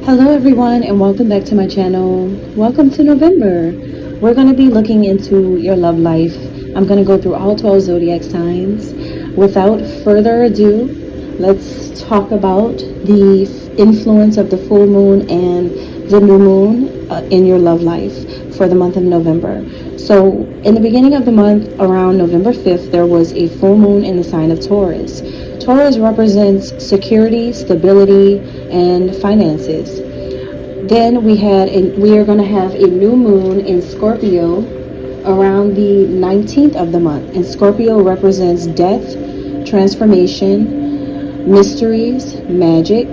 Hello everyone and welcome back to my channel. Welcome to November. We're going to be looking into your love life. I'm going to go through all 12 zodiac signs. Without further ado, let's talk about the influence of the full moon and the new moon in your love life for the month of November. So in the beginning of the month, around November 5th, there was a full moon in the sign of Taurus. Taurus represents security, stability, and finances. Then we are going to have a new moon in Scorpio around the 19th of the month. And Scorpio represents death, transformation, mysteries, magic,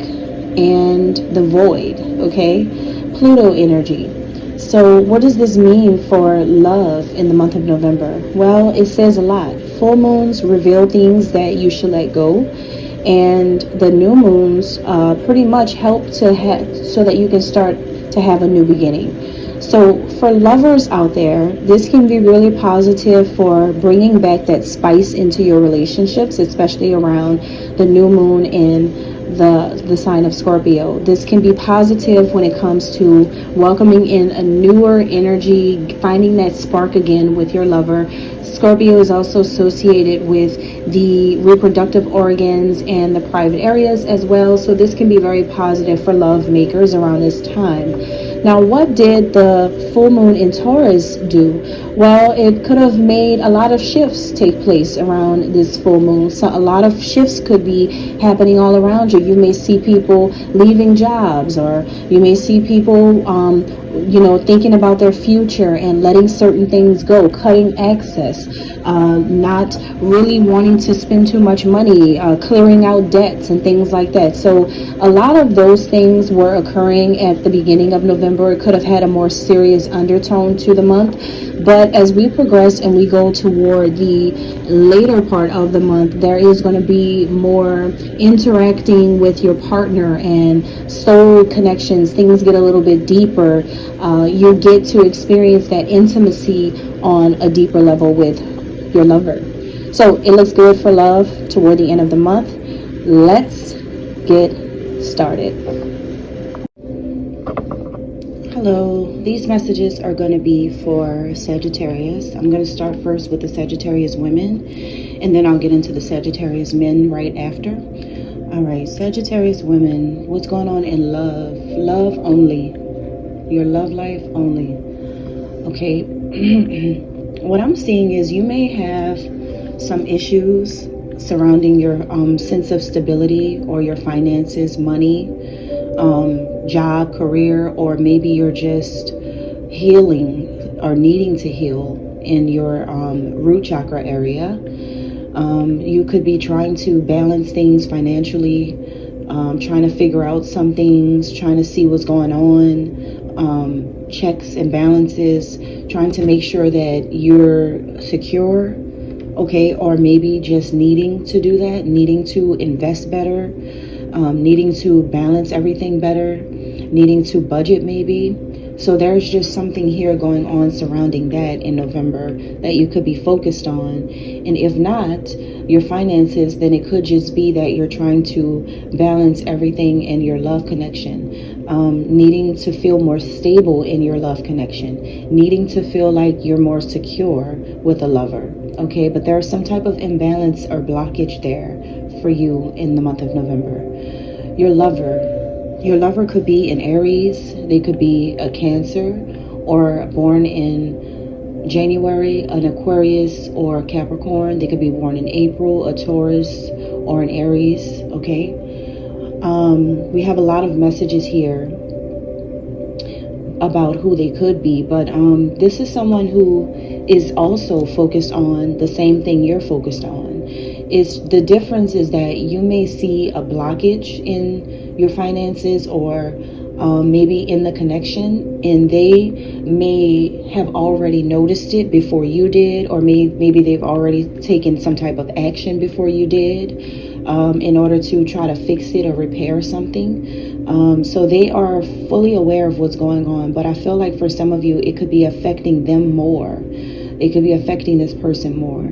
and the void, okay? Pluto energy. So what does this mean for love in the month of November? Well, it says a lot. Full moons reveal things that you should let go, and the new moons pretty much help to so that you can start to have a new beginning. So for lovers out there, this can be really positive for bringing back that spice into your relationships, especially around the new moon in the sign of Scorpio. This can be positive when it comes to welcoming in a newer energy, finding that spark again with your lover. Scorpio is also associated with the reproductive organs and the private areas as well. So this can be very positive for love makers around this time. Now, what did the full moon in Taurus do? Well, it could have made a lot of shifts take place around this full moon. So a lot of shifts could be happening all around you. You may see people leaving jobs, or you may see people, thinking about their future and letting certain things go, cutting access, not really wanting to spend too much money, clearing out debts and things like that. So a lot of those things were occurring at the beginning of November. It could have had a more serious undertone to the month. But as we progress and we go toward the later part of the month, there is going to be more interacting with your partner and soul connections. Things get a little bit deeper. You get to experience that intimacy on a deeper level with your lover. So it looks good for love toward the end of the month. Let's get started. Hello, these messages are going to be for Sagittarius. I'm going to start first with the Sagittarius women, and then I'll get into the Sagittarius men right after. All right, Sagittarius women, what's going on in love? Love only. Your love life only. Okay, what I'm seeing is you may have some issues surrounding your sense of stability or your finances, money, job, career, or maybe you're just healing or needing to heal in your root chakra area. You could be trying to balance things financially, trying to figure out some things, trying to see what's going on, checks and balances, trying to make sure that you're secure, okay, or maybe just needing to do that, needing to invest better, needing to balance everything better, needing to budget maybe. So there's just something here going on surrounding that in November that you could be focused on. And if not your finances, then it could just be that you're trying to balance everything in your love connection, needing to feel more stable in your love connection, needing to feel like you're more secure with a lover. Okay, but there's some type of imbalance or blockage there for you in the month of November. Your lover could be an Aries, they could be a Cancer, or born in January, an Aquarius or Capricorn. They could be born in April, a Taurus, or an Aries, okay? We have a lot of messages here about who they could be, but this is someone who is also focused on the same thing you're focused on. The difference is that you may see a blockage in your finances, or maybe in the connection, and they may have already noticed it before you did, or maybe they've already taken some type of action before you did, in order to try to fix it or repair something. So they are fully aware of what's going on, but I feel like for some of you, it could be affecting them more. It could be affecting this person more.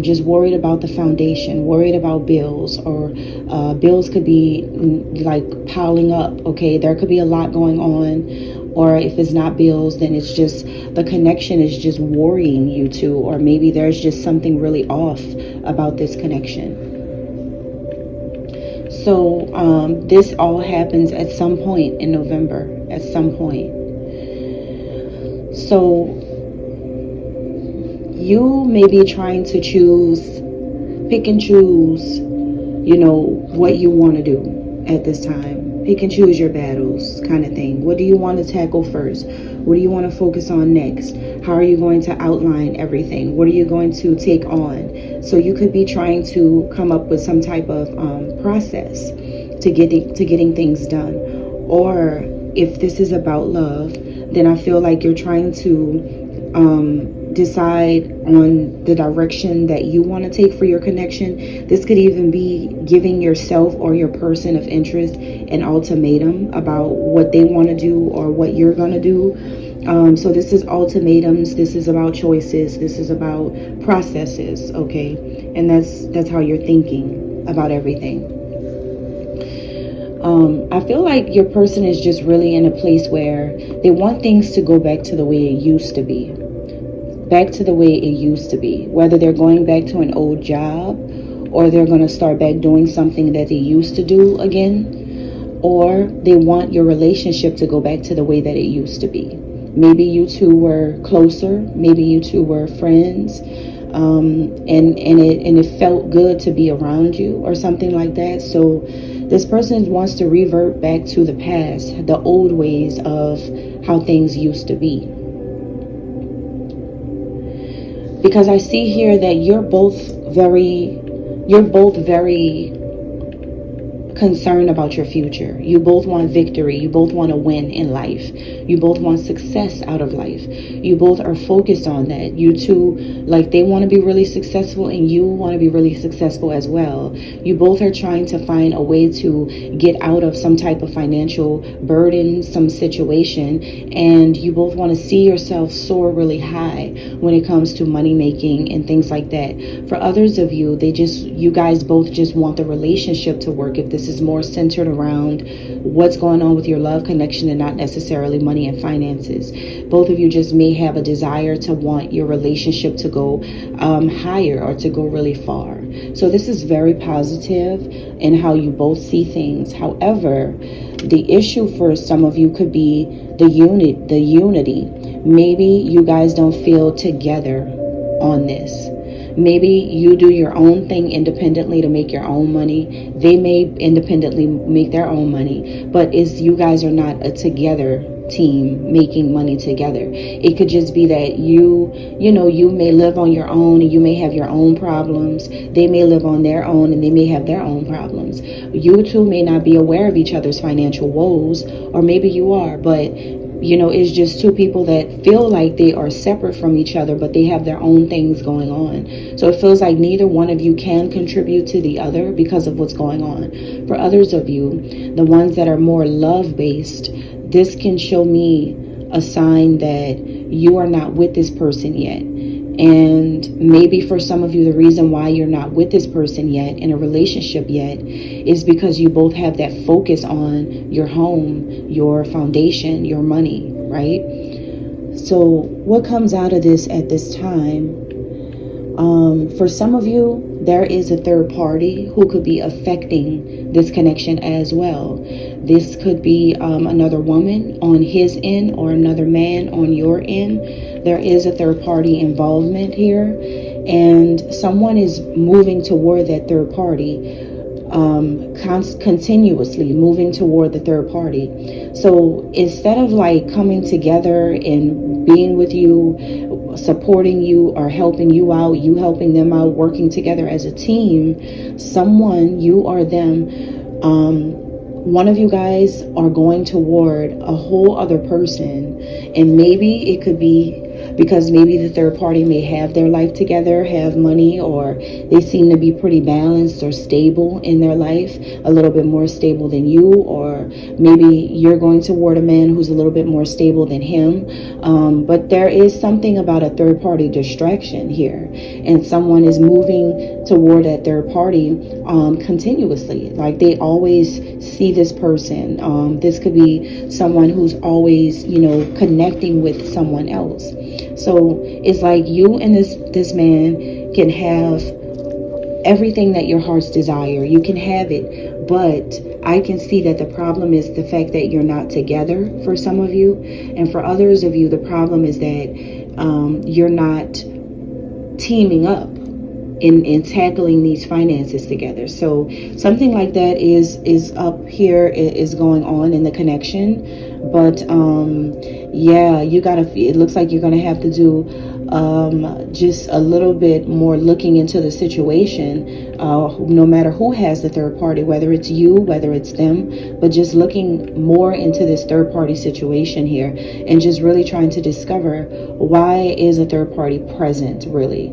just worried about the foundation, worried about bills, or bills could be like piling up. Okay, there could be a lot going on, or if it's not bills, then it's just the connection is just worrying you two, or maybe there's just something really off about this connection. So this all happens at some point in November, at some point. So you may be trying to pick and choose, what you want to do at this time. Pick and choose your battles kind of thing. What do you want to tackle first? What do you want to focus on next? How are you going to outline everything? What are you going to take on? So you could be trying to come up with some type of process to getting things done. Or if this is about love, then I feel like you're trying to decide on the direction that you want to take for your connection. This could even be giving yourself or your person of interest an ultimatum about what they want to do or what you're going to do. So this is ultimatums. This is about choices. This is about processes. Okay. And that's how you're thinking about everything. I feel like your person is just really in a place where they want things to go back to the way it used to be. Back to the way it used to be. Whether they're going back to an old job, or they're going to start back doing something that they used to do again, or they want your relationship to go back to the way that it used to be. Maybe you two were closer. Maybe you two were friends, and it felt good to be around you or something like that. So this person wants to revert back to the past, the old ways of how things used to be. Because I see here that you're both very concerned about your future. You both want victory. You both want to win in life. You both want success out of life. You both are focused on that. You two, like, they want to be really successful and you want to be really successful as well. You both are trying to find a way to get out of some type of financial burden, some situation, and you both want to see yourself soar really high when it comes to money making and things like that. For others of you, you guys both just want the relationship to work. If this is more centered around what's going on with your love connection and not necessarily money and finances. Both of you just may have a desire to want your relationship to go higher or to go really far. So this is very positive in how you both see things. However, the issue for some of you could be the unity. Maybe you guys don't feel together on this. Maybe you do your own thing independently to make your own money. They may independently make their own money, but you guys are not a together team making money together. It could just be that you may live on your own and you may have your own problems. They may live on their own and they may have their own problems. You two may not be aware of each other's financial woes, or maybe you are, but it's just two people that feel like they are separate from each other, but they have their own things going on. So it feels like neither one of you can contribute to the other because of what's going on. For others of you, the ones that are more love-based, this can show me a sign that you are not with this person yet. And maybe for some of you, the reason why you're not with this person yet, in a relationship yet, is because you both have that focus on your home, your foundation, your money, right? So what comes out of this at this time? For some of you, there is a third party who could be affecting this connection as well. This could be another woman on his end or another man on your end. There is a third party involvement here, and someone is moving toward that third party, continuously moving toward the third party. So instead of like coming together and being with you, supporting you or helping you out, you helping them out, working together as a team, someone, you or them, one of you guys are going toward a whole other person, and maybe it could be because maybe the third party may have their life together, have money, or they seem to be pretty balanced or stable in their life, a little bit more stable than you, or maybe you're going toward a man who's a little bit more stable than him. But there is something about a third party distraction here, and someone is moving toward that third party continuously. Like they always see this person. This could be someone who's always, connecting with someone else. So it's like you and this man can have everything that your heart's desire. You can have it, but I can see that the problem is the fact that you're not together for some of you, and for others of you the problem is that you're not teaming up in tackling these finances together. So something like that is up here, is going on in the connection. But yeah, it looks like you're gonna have to do just a little bit more looking into the situation, no matter who has the third party, whether it's you, whether it's them, but just looking more into this third party situation here, and just really trying to discover, why is a third party present really?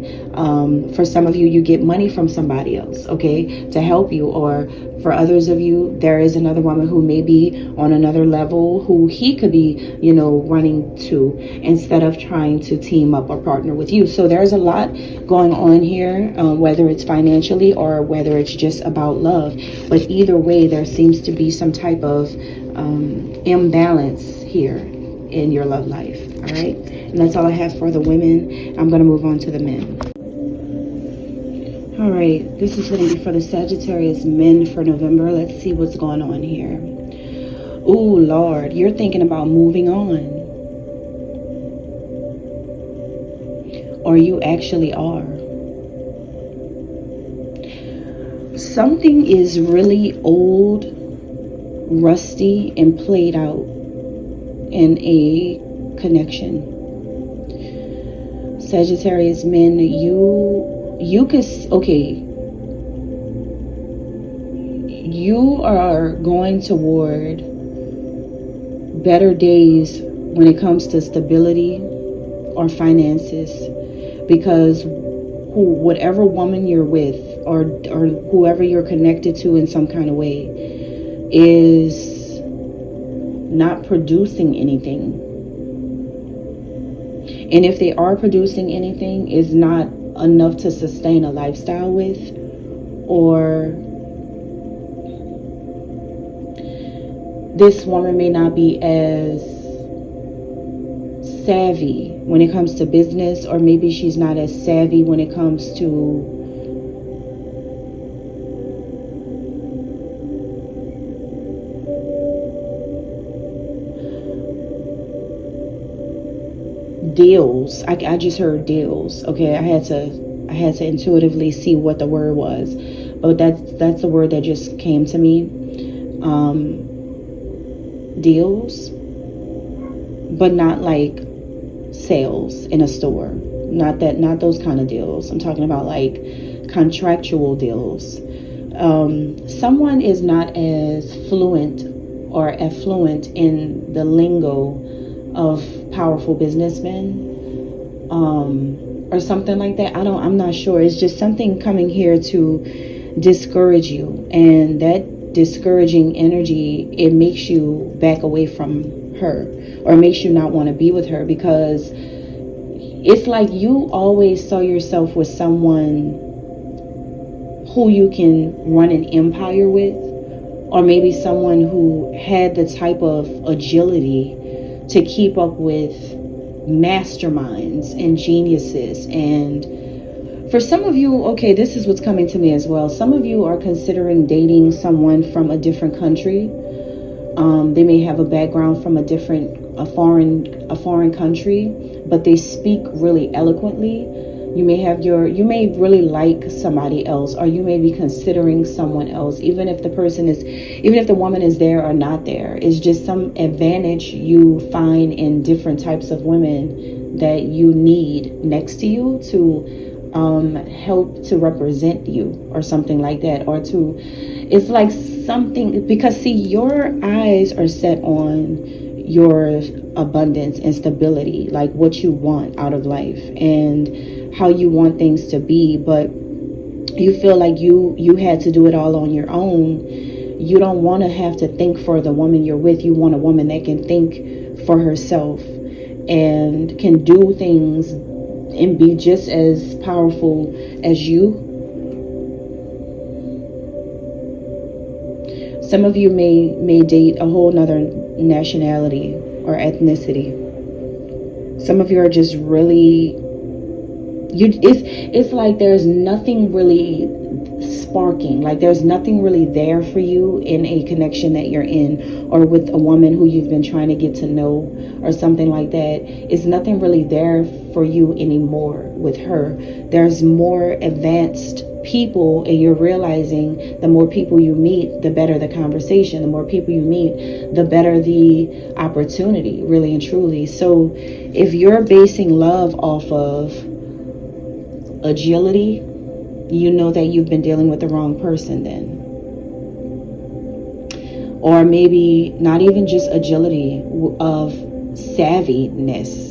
For some of you, you get money from somebody else, okay, to help you, or for others of you, there is another woman who may be on another level who he could be, running to, instead of trying to team up or partner with you. So there's a lot going on here, whether it's financially or whether it's just about love. But either way, there seems to be some type of imbalance here in your love life. All right. And that's all I have for the women. I'm going to move on to the men. All right, this is going to be for the Sagittarius men for November. Let's see what's going on here. Ooh, Lord, you're thinking about moving on. Or you actually are. Something is really old, rusty, and played out in a connection. Sagittarius men, you could, okay, you are going toward better days when it comes to stability or finances, because whatever woman you're with, or whoever you're connected to in some kind of way, is not producing anything. And if they are producing anything, is not enough to sustain a lifestyle with, or this woman may not be as savvy when it comes to business, or maybe she's not as savvy when it comes to deals. I just heard deals. Okay, I had to intuitively see what the word was, but that's the word that just came to me. Deals, but not like sales in a store. Not those kind of deals. I'm talking about like contractual deals. Someone is not as fluent or affluent in the lingo of powerful businessmen, or something like that. I'm not sure. It's just something coming here to discourage you, and that discouraging energy, it makes you back away from her, or makes you not want to be with her, because it's like you always saw yourself with someone who you can run an empire with, or maybe someone who had the type of agility to keep up with masterminds and geniuses. And for some of you, okay, this is what's coming to me as well. Some of you are considering dating someone from a different country. They may have a background from a foreign country, but they speak really eloquently. You may really like somebody else, or you may be considering someone else, even if the woman is there or not there. It's just some advantage you find in different types of women that you need next to you to help to represent you, or something like that, it's like something, because see, your eyes are set on your abundance and stability, like what you want out of life and how you want things to be, but you feel like you had to do it all on your own. You don't want to have to think for the woman you're with. You want a woman that can think for herself and can do things and be just as powerful as you. Some of you may date a whole nother nationality or ethnicity. Some of you are just really, it's like there's nothing really sparking, like there's nothing really there for you in a connection that you're in, or with a woman who you've been trying to get to know or something like that. It's nothing really there for you anymore with her. There's more advanced people, and you're realizing the more people you meet, the better the conversation. The more people you meet, the better the opportunity, really and truly. So if you're basing love off of agility, you know that you've been dealing with the wrong person then. Or maybe not even just agility, of savviness,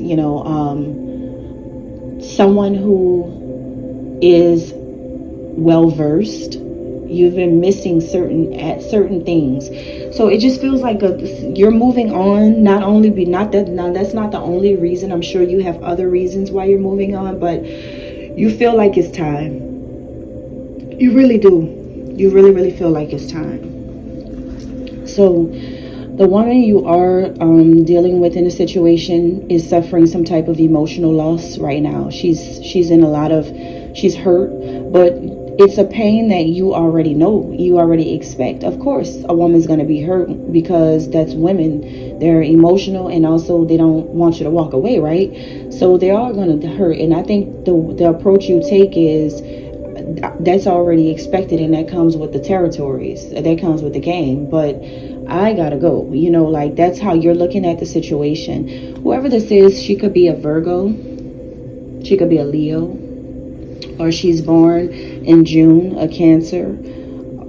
someone who is well versed. You've been missing certain things, so it just feels like you're moving on. Now that's not the only reason. I'm sure you have other reasons why you're moving on, but you feel like it's time. You really do. You really, really feel like it's time. So the woman you are dealing with in a situation is suffering some type of emotional loss right now. She's hurt, but it's a pain that you already know, you already expect. Of course, a woman's going to be hurt because that's women. They're emotional, and also they don't want you to walk away, right? So they are going to hurt. And I think the approach you take is that's already expected, and that comes with the territories. That comes with the game. But I gotta go. Like that's how you're looking at the situation. Whoever this is, she could be a Virgo. She could be a Leo. Or she's born in June, a Cancer,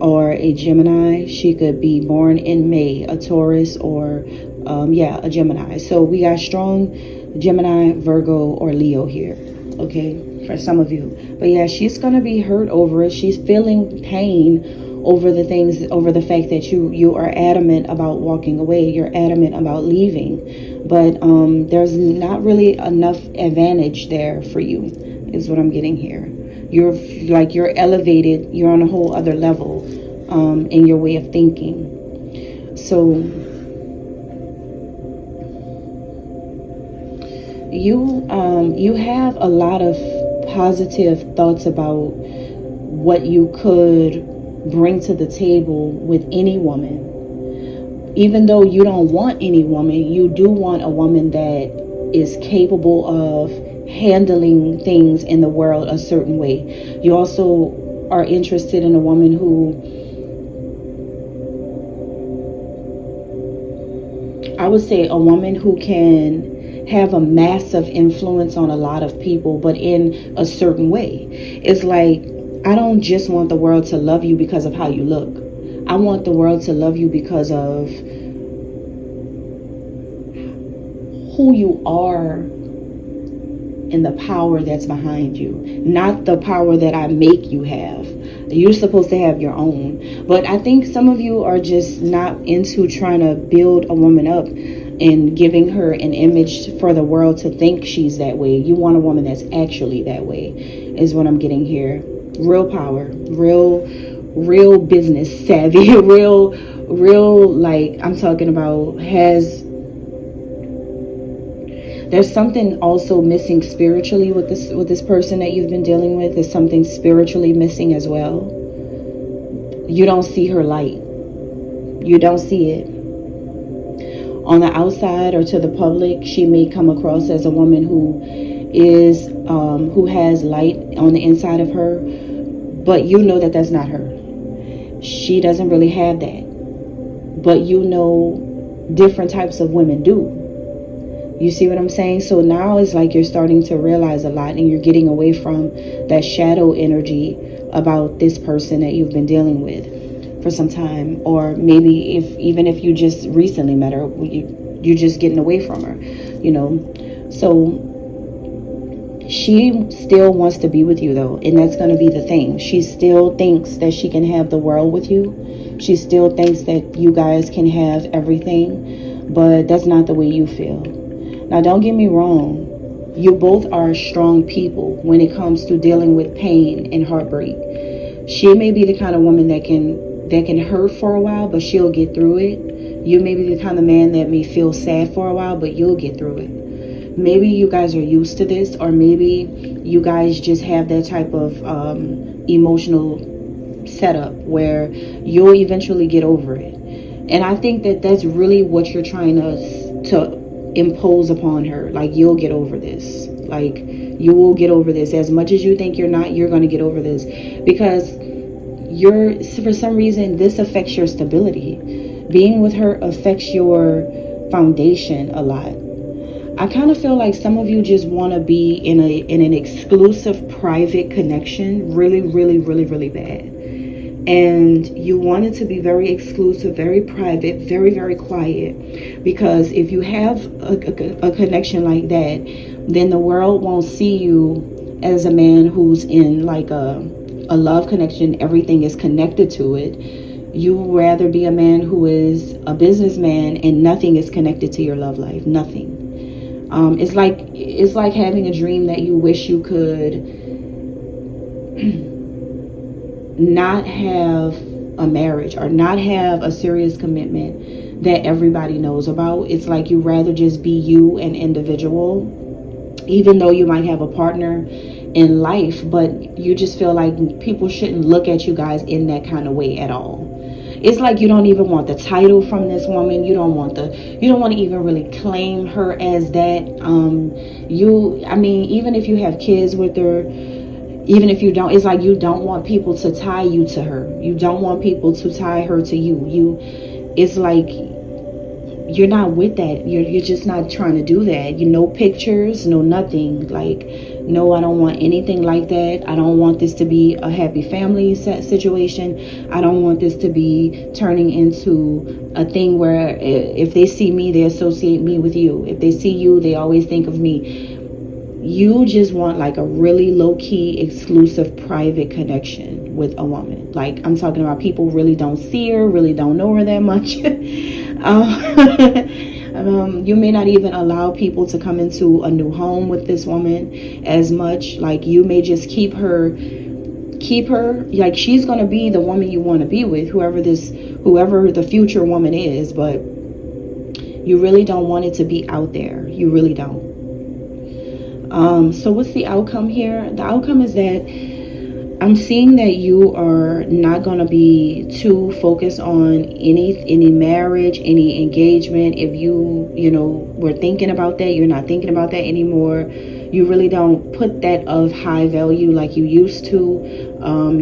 or a Gemini. She could be born in May, a Taurus, or a Gemini. So we got strong Gemini, Virgo, or Leo here, okay, for some of you. But yeah, she's gonna be hurt over it. She's feeling pain over the fact that you are adamant about walking away. You're adamant about leaving, but there's not really enough advantage there for you, is what I'm getting here. You're elevated. You're on a whole other level in your way of thinking. So you have a lot of positive thoughts about what you could bring to the table with any woman. Even though you don't want any woman, you do want a woman that is capable of handling things in the world a certain way. You also are interested in a woman who, I would say, a woman who can have a massive influence on a lot of people, but in a certain way. It's like, I don't just want the world to love you because of how you look. I want the world to love you because of who you are and the power that's behind you, not the power that I make you have. You're supposed to have your own. But I think some of you are just not into trying to build a woman up and giving her an image for the world to think she's that way. You want a woman that's actually that way, is what I'm getting here. Real power, real business savvy, real, like I'm talking about, there's something also missing spiritually with this person that you've been dealing with. There's something spiritually missing as well. You don't see her light. You don't see it. On the outside or to the public, she may come across as a woman who has light on the inside of her, but you know that that's not her. She doesn't really have that. But you know different types of women do. You see what I'm saying? So now it's like you're starting to realize a lot, and you're getting away from that shadow energy about this person that you've been dealing with for some time. Or maybe even if you just recently met her, you're just getting away from her, you know. So she still wants to be with you though, and that's going to be the thing. She still thinks that she can have the world with you. She still thinks that you guys can have everything, but that's not the way you feel. Now, don't get me wrong. You both are strong people when it comes to dealing with pain and heartbreak. She may be the kind of woman that can hurt for a while, but she'll get through it. You may be the kind of man that may feel sad for a while, but you'll get through it. Maybe you guys are used to this, or maybe you guys just have that type of emotional setup where you'll eventually get over it. And I think that that's really what you're trying to impose upon her. Like, you'll get over this. Like, you will get over this. As much as you think you're not, you're going to get over this, because for some reason this affects your stability. Being with her affects your foundation a lot. I kind of feel like some of you just want to be in an exclusive private connection really, really, really, really bad. And you want it to be very exclusive, very private, very, very quiet. Because if you have a connection like that, then the world won't see you as a man who's in like a love connection. Everything is connected to it. You would rather be a man who is a businessman and nothing is connected to your love life. Nothing. It's like having a dream that you wish you could not have a marriage or not have a serious commitment that everybody knows about. It's like you rather just be you, an individual, even though you might have a partner in life, but you just feel like people shouldn't look at you guys in that kind of way at all. It's like you don't even want the title from this woman. You don't want to even really claim her as that. Even if you have kids with her, even if you don't, it's like you don't want people to tie you to her. You don't want people to tie her to you. It's like you're not with that. You're just not trying to do that. No pictures, no nothing. Like, no, I don't want anything like that. I don't want this to be a happy family situation. I don't want this to be turning into a thing where if they see me, they associate me with you. If they see you, they always think of me. You just want like a really low-key, exclusive, private connection with a woman. Like, I'm talking about people really don't see her, really don't know her that much. You may not even allow people to come into a new home with this woman as much. Like, you may just keep her like she's going to be the woman you want to be with, whoever the future woman is, but you really don't want it to be out there. You really don't. So what's the outcome here? The outcome is that I'm seeing that you are not going to be too focused on any marriage, any engagement. If you were thinking about that, you're not thinking about that anymore. You really don't put that of high value like you used to.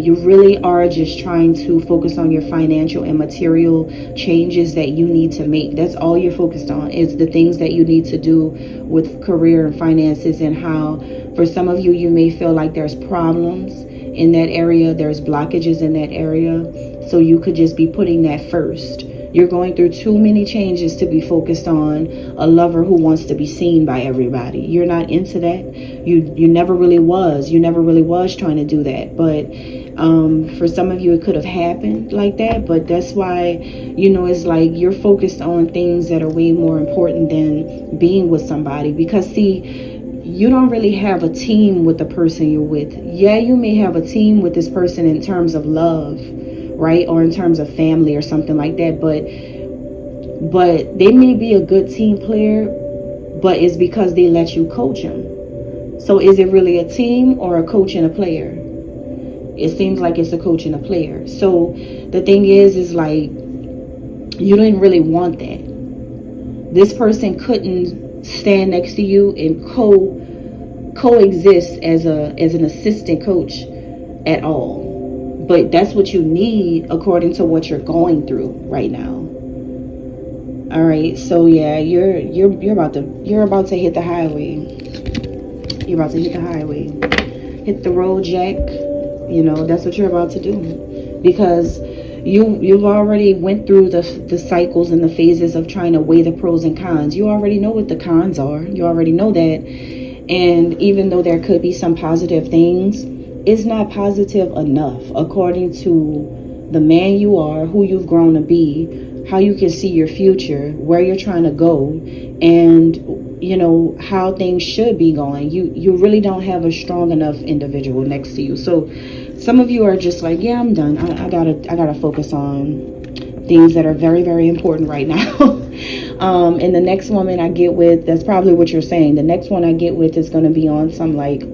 You really are just trying to focus on your financial and material changes that you need to make. That's all you're focused on, is the things that you need to do with career and finances, and how for some of you, you may feel like there's problems in that area, there's blockages in that area, so you could just be putting that first. You're going through too many changes to be focused on a lover who wants to be seen by everybody. You're not into that. You never really was. You never really was trying to do that. But for some of you, it could have happened like that. But that's why, it's like you're focused on things that are way more important than being with somebody. Because, see, you don't really have a team with the person you're with. Yeah, you may have a team with this person in terms of love, right? Or in terms of family or something like that. But they may be a good team player, but it's because they let you coach them. So is it really a team or a coach and a player? It seems like it's a coach and a player. So the thing is like, you didn't really want that. This person couldn't stand next to you and coexist as an assistant coach at all. But that's what you need according to what you're going through right now. All right, so yeah, you're about to hit the highway. You're about to hit the highway, hit the road, Jack. That's what you're about to do, because You've already went through the cycles and the phases of trying to weigh the pros and cons. You already know what the cons are. You already know that. And even though there could be some positive things, it's not positive enough according to the man you are, who you've grown to be, how you can see your future, where you're trying to go, and how things should be going. You really don't have a strong enough individual next to you. So some of you are just like, yeah, I'm done. I gotta focus on things that are very, very important right now. And the next woman I get with, that's probably what you're saying. The next one I get with is going to be on some like,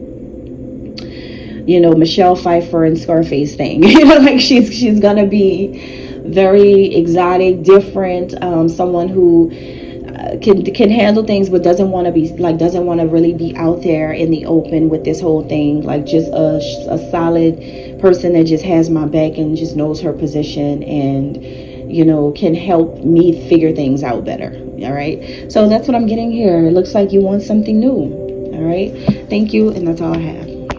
Michelle Pfeiffer and Scarface thing. Like she's going to be very exotic, different, someone who can handle things, but doesn't want to really be out there in the open with this whole thing. Like just a solid person that just has my back and just knows her position and can help me figure things out better. All right, so that's what I'm getting here. It looks like you want something new. All right, thank you, and that's all I have.